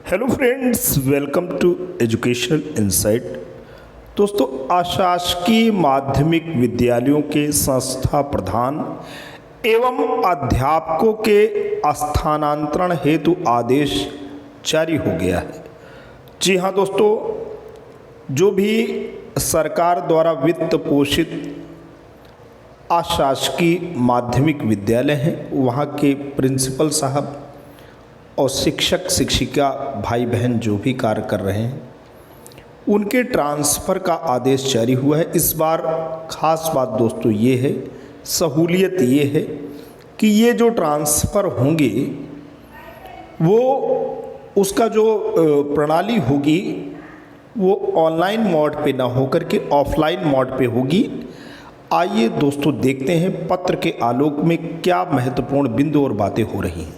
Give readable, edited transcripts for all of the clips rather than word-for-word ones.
Hello friends, welcome to educational insight. दोस्तों, अशासकीय माध्यमिक विद्यालयों के संस्था प्रधान एवं अध्यापकों के स्थानांतरण हेतु आदेश जारी हो गया है। जी हाँ दोस्तों, जो भी सरकार द्वारा वित्त पोषित अशासकीय माध्यमिक विद्यालय हैं, वहाँ के प्रिंसिपल साहब और शिक्षक शिक्षिका भाई बहन जो भी कार्य कर रहे हैं, उनके ट्रांसफ़र का आदेश जारी हुआ है। इस बार ख़ास बात दोस्तों ये है, सहूलियत ये है कि ये जो ट्रांसफ़र होंगे वो उसका जो प्रणाली होगी वो ऑनलाइन मोड पे ना होकर के ऑफलाइन मोड पे होगी। आइए दोस्तों देखते हैं पत्र के आलोक में क्या महत्वपूर्ण बिंदु और बातें हो रही हैं।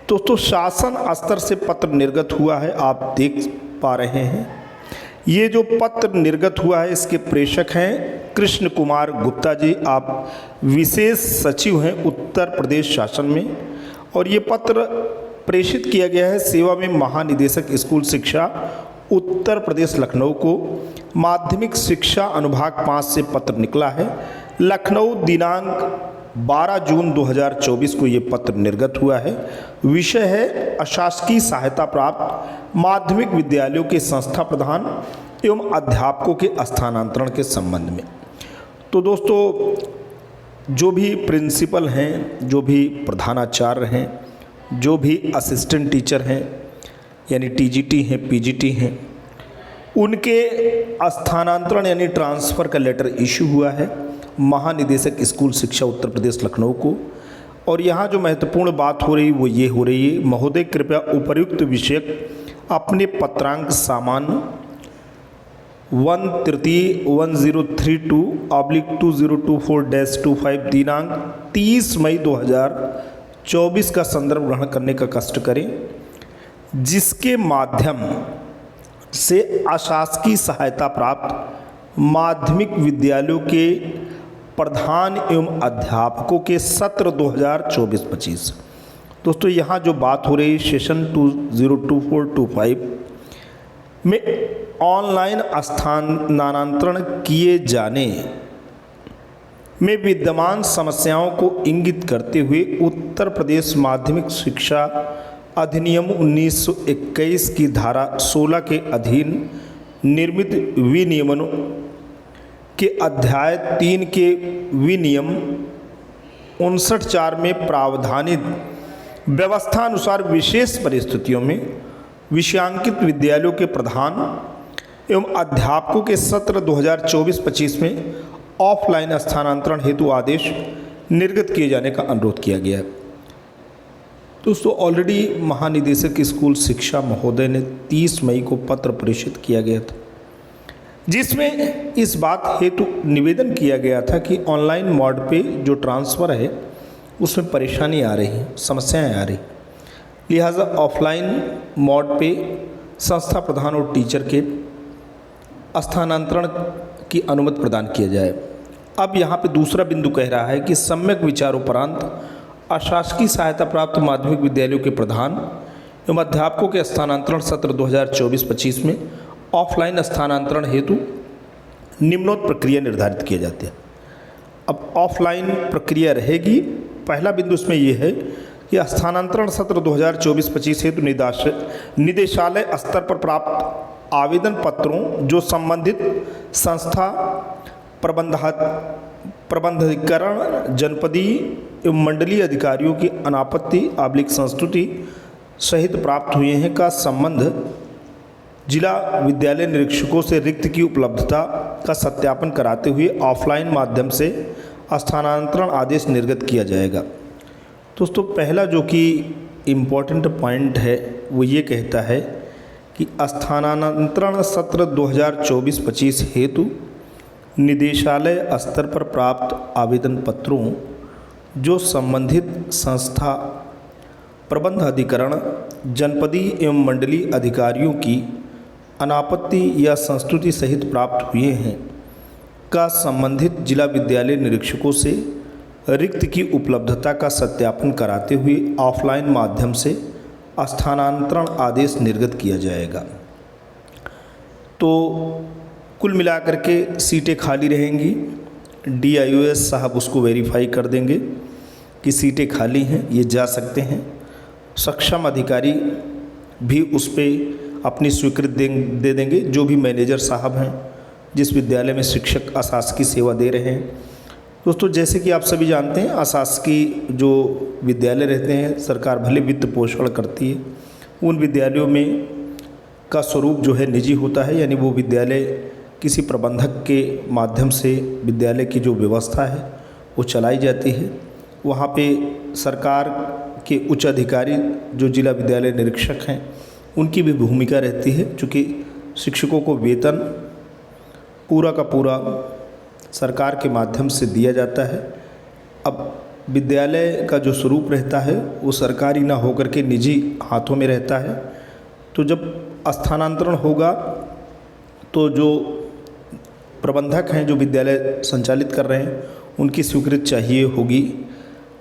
दोस्तों, शासन स्तर से पत्र निर्गत हुआ है, आप देख पा रहे हैं। ये जो पत्र निर्गत हुआ है इसके प्रेषक हैं कृष्ण कुमार गुप्ता जी। आप विशेष सचिव हैं उत्तर प्रदेश शासन में, और ये पत्र प्रेषित किया गया है सेवा में महानिदेशक स्कूल शिक्षा उत्तर प्रदेश लखनऊ को। माध्यमिक शिक्षा अनुभाग 5 से पत्र निकला है। लखनऊ दिनांक 12 जून 2024 को ये पत्र निर्गत हुआ है। विषय है अशासकीय सहायता प्राप्त माध्यमिक विद्यालयों के संस्था प्रधान एवं अध्यापकों के स्थानांतरण के संबंध में। तो दोस्तों, जो भी प्रिंसिपल हैं, जो भी प्रधानाचार्य हैं, जो भी असिस्टेंट टीचर हैं यानी टीजीटी हैं, पीजीटी हैं, उनके स्थानांतरण यानी ट्रांसफ़र का लेटर इशू हुआ है महानिदेशक स्कूल शिक्षा उत्तर प्रदेश लखनऊ को। और यहाँ जो महत्वपूर्ण बात हो रही वो ये हो रही है, महोदय कृपया उपर्युक्त विषयक अपने पत्रांक सामान्य 1/1032/2024-25 दिनांक 30 मई 2024 का संदर्भ ग्रहण करने का कष्ट करें, जिसके माध्यम से अशासकीय सहायता प्राप्त माध्यमिक विद्यालयों के प्रधान एवं अध्यापकों के सत्र 2024-25। दोस्तों, यहाँ जो बात हो रही सेशन 2024-25 में ऑनलाइन स्थानांतरण किए जाने में विद्यमान समस्याओं को इंगित करते हुए उत्तर प्रदेश माध्यमिक शिक्षा अधिनियम 1921 की धारा 16 के अधीन निर्मित विनियमनों के अध्याय 3 के विनियम 59(4) में प्रावधानित व्यवस्थानुसार विशेष परिस्थितियों में विषयांकित विद्यालयों के प्रधान एवं अध्यापकों के सत्र 2024-25 में ऑफलाइन स्थानांतरण हेतु आदेश निर्गत किए जाने का अनुरोध किया गया है। दोस्तों, ऑलरेडी महानिदेशक स्कूल शिक्षा महोदय ने 30 मई को पत्र प्रेषित किया गया था, जिसमें इस बात हेतु निवेदन किया गया था कि ऑनलाइन मोड पे जो ट्रांसफ़र है उसमें परेशानी आ रही है, समस्याएं आ रही, लिहाजा ऑफलाइन मोड पे संस्था प्रधान और टीचर के स्थानांतरण की अनुमति प्रदान किया जाए। अब यहाँ पे दूसरा बिंदु कह रहा है कि सम्यक विचारोपरांत अशासकीय सहायता प्राप्त माध्यमिक विद्यालयों के प्रधान एवं अध्यापकों के स्थानांतरण सत्र 2024-25 में ऑफलाइन स्थानांतरण हेतु निम्नोक्त प्रक्रिया निर्धारित किए जाते हैं। अब ऑफलाइन प्रक्रिया रहेगी। पहला बिंदु इसमें यह है कि स्थानांतरण सत्र 2024-25 हेतु निदेशालय स्तर पर प्राप्त आवेदन पत्रों जो संबंधित संस्था प्रबंधकीकरण जनपदीय एवं मंडलीय अधिकारियों की अनापत्ति संस्तुति सहित प्राप्त हुए हैं का संबंध जिला विद्यालय निरीक्षकों से रिक्त की उपलब्धता का सत्यापन कराते हुए ऑफलाइन माध्यम से स्थानांतरण आदेश निर्गत किया जाएगा। दोस्तों, पहला जो कि इम्पोर्टेंट पॉइंट है वो ये कहता है कि स्थानांतरण सत्र 2024-25 हेतु निदेशालय स्तर पर प्राप्त आवेदन पत्रों जो संबंधित संस्था प्रबंध अधिकरण जनपदीय एवं मंडलीय अधिकारियों की अनापत्ति या संस्तुति सहित प्राप्त हुए हैं का संबंधित जिला विद्यालय निरीक्षकों से रिक्त की उपलब्धता का सत्यापन कराते हुए ऑफलाइन माध्यम से स्थानांतरण आदेश निर्गत किया जाएगा। तो कुल मिलाकर के सीटें खाली रहेंगी। DIOS साहब उसको वेरीफाई कर देंगे कि सीटें खाली हैं, ये जा सकते हैं। सक्षम अधिकारी भी उस पर अपनी स्वीकृति दे देंगे। जो भी मैनेजर साहब हैं जिस विद्यालय में शिक्षक अशासकीय सेवा दे रहे हैं। दोस्तों, जैसे कि आप सभी जानते हैं, अशासकीय जो विद्यालय रहते हैं, सरकार भले वित्त पोषण करती है, उन विद्यालयों में का स्वरूप जो है निजी होता है। यानी वो विद्यालय किसी प्रबंधक के माध्यम से विद्यालय की जो व्यवस्था है वो चलाई जाती है। वहाँ पे सरकार के उच्च अधिकारी जो जिला विद्यालय निरीक्षक हैं, उनकी भी भूमिका रहती है, चूँकि शिक्षकों को वेतन पूरा का पूरा सरकार के माध्यम से दिया जाता है। अब विद्यालय का जो स्वरूप रहता है वो सरकारी ना होकर के निजी हाथों में रहता है। तो जब स्थानांतरण होगा तो जो प्रबंधक हैं जो विद्यालय संचालित कर रहे हैं उनकी स्वीकृति चाहिए होगी।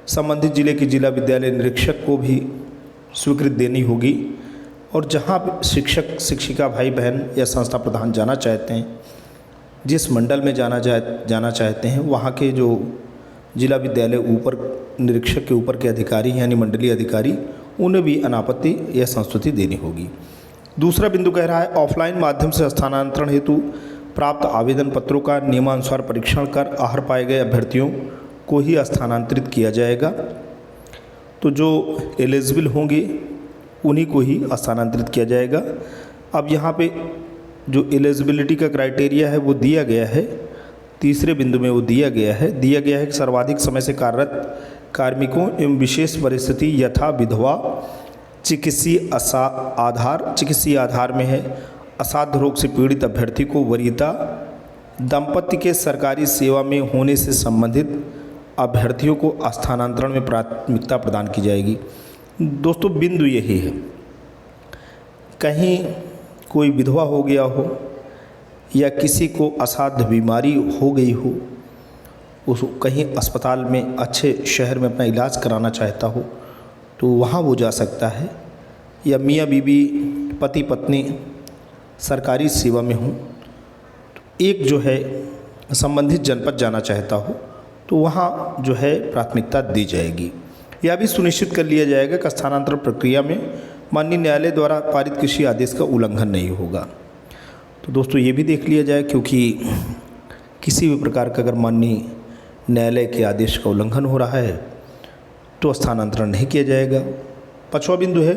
संबंधित जिले के जिला विद्यालय निरीक्षक को भी स्वीकृति देनी होगी। और जहाँ शिक्षक शिक्षिका भाई बहन या संस्था प्रधान जाना चाहते हैं, जिस मंडल में जाना चाहते हैं, वहाँ के जो जिला विद्यालय ऊपर निरीक्षक के ऊपर के अधिकारी यानी मंडलीय अधिकारी, उन्हें भी अनापत्ति या संस्तुति देनी होगी। दूसरा बिंदु कह रहा है ऑफलाइन माध्यम से स्थानांतरण हेतु प्राप्त आवेदन पत्रों का नियमानुसार परीक्षण कर आहर पाए गए अभ्यर्थियों को ही स्थानांतरित किया जाएगा। तो जो एलिजिबल होंगे उन्हीं को ही स्थानांतरित किया जाएगा। अब यहाँ पे जो एलिजिबिलिटी का क्राइटेरिया है वो दिया गया है, तीसरे बिंदु में वो दिया गया है कि सर्वाधिक समय से कार्यरत कार्मिकों एवं विशेष परिस्थिति यथा विधवा, चिकित्सीय आधार में है, असाध्य रोग से पीड़ित अभ्यर्थी को वरीयता, दंपति के सरकारी सेवा में होने से संबंधित अभ्यर्थियों को स्थानांतरण में प्राथमिकता प्रदान की जाएगी। दोस्तों, बिंदु यही है, कहीं कोई विधवा हो गया हो या किसी को असाध्य बीमारी हो गई हो, उसको कहीं अस्पताल में अच्छे शहर में अपना इलाज कराना चाहता हो तो वहाँ वो जा सकता है। या मियाँ बीवी पति पत्नी सरकारी सेवा में हो, तो एक जो है संबंधित जनपद जाना चाहता हो तो वहाँ जो है प्राथमिकता दी जाएगी। यह भी सुनिश्चित कर लिया जाएगा कि स्थानांतरण प्रक्रिया में माननीय न्यायालय द्वारा पारित किसी आदेश का उल्लंघन नहीं होगा। तो दोस्तों, ये भी देख लिया जाए, क्योंकि किसी भी प्रकार का अगर माननीय न्यायालय के आदेश का उल्लंघन हो रहा है तो स्थानांतरण नहीं किया जाएगा। पांचवा बिंदु है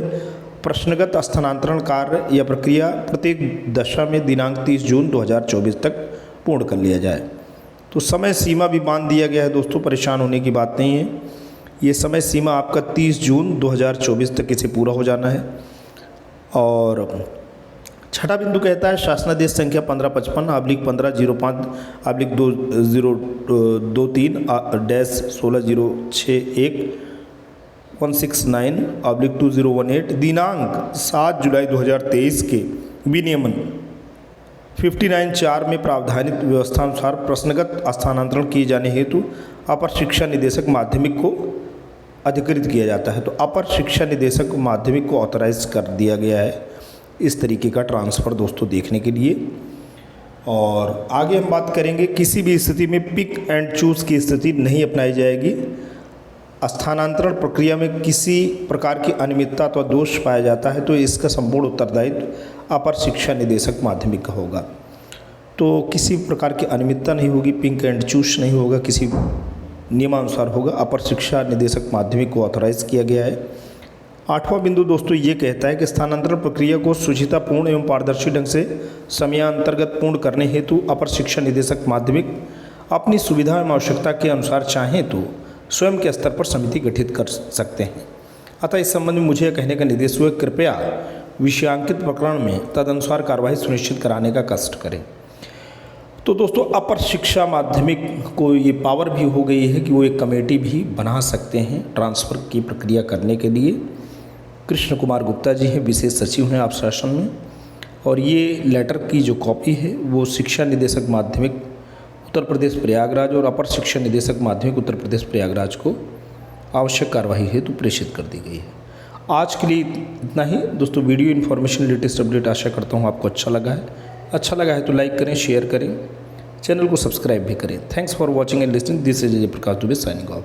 प्रश्नगत स्थानांतरण कार्य या प्रक्रिया प्रत्येक दशा में दिनांक 30 जून 2024 तक पूर्ण कर लिया जाए। तो समय सीमा भी बांध दिया गया है दोस्तों, परेशान होने की बात नहीं है। ये समय सीमा आपका 30 जून 2024 तक इसे पूरा हो जाना है। और छठा बिंदु कहता है शासनादेश संख्या 1555-2023-1606-169/2018 दिनांक 7 जुलाई 2023 के विनियमन 59(4) में प्रावधानित व्यवस्थानुसार प्रश्नगत स्थानांतरण किए जाने हेतु अपर शिक्षा निदेशक माध्यमिक को अधिकृत किया जाता है। तो अपर शिक्षा निदेशक माध्यमिक को ऑथराइज कर दिया गया है इस तरीके का ट्रांसफ़र दोस्तों देखने के लिए। और आगे हम बात करेंगे, किसी भी स्थिति में पिक एंड चूज़ की स्थिति नहीं अपनाई जाएगी। स्थानांतरण प्रक्रिया में किसी प्रकार की अनियमितता अथवा दोष पाया जाता है तो इसका संपूर्ण उत्तरदायित्व अपर शिक्षा निदेशक माध्यमिक का होगा। तो किसी प्रकार की अनियमितता नहीं होगी, पिक एंड चूज नहीं होगा, किसी नियमानुसार होगा। अपर शिक्षा निदेशक माध्यमिक को ऑथराइज किया गया है। आठवां बिंदु दोस्तों ये कहता है कि स्थानांतरण प्रक्रिया को सुचितापूर्ण एवं पारदर्शी ढंग से समयान्तर्गत पूर्ण करने हेतु अपर शिक्षा निदेशक माध्यमिक अपनी सुविधा एवं आवश्यकता के अनुसार चाहें तो स्वयं के स्तर पर समिति गठित कर सकते हैं। अतः इस संबंध में मुझे यह कहने का निर्देश हुआ, कृपया विषयांकित प्रकरण में तदनुसार कार्यवाही सुनिश्चित कराने का कष्ट करें। तो दोस्तों, अपर शिक्षा माध्यमिक को ये पावर भी हो गई है कि वो एक कमेटी भी बना सकते हैं ट्रांसफ़र की प्रक्रिया करने के लिए। कृष्ण कुमार गुप्ता जी हैं, विशेष सचिव हैं आप शासन में। और ये लेटर की जो कॉपी है वो शिक्षा निदेशक माध्यमिक उत्तर प्रदेश प्रयागराज और अपर शिक्षा निदेशक माध्यमिक उत्तर प्रदेश प्रयागराज को आवश्यक कार्यवाही हेतु प्रेषित कर दी गई है। आज के लिए इतना ही दोस्तों। वीडियो इन्फॉर्मेशन लेटेस्ट अपडेट आशा करता हूँ आपको अच्छा लगा है तो लाइक करें, शेयर करें, चैनल को सब्सक्राइब भी करें। Thanks for watching and listening. This is जय प्रकाश दुबे साइनिंग ऑफ।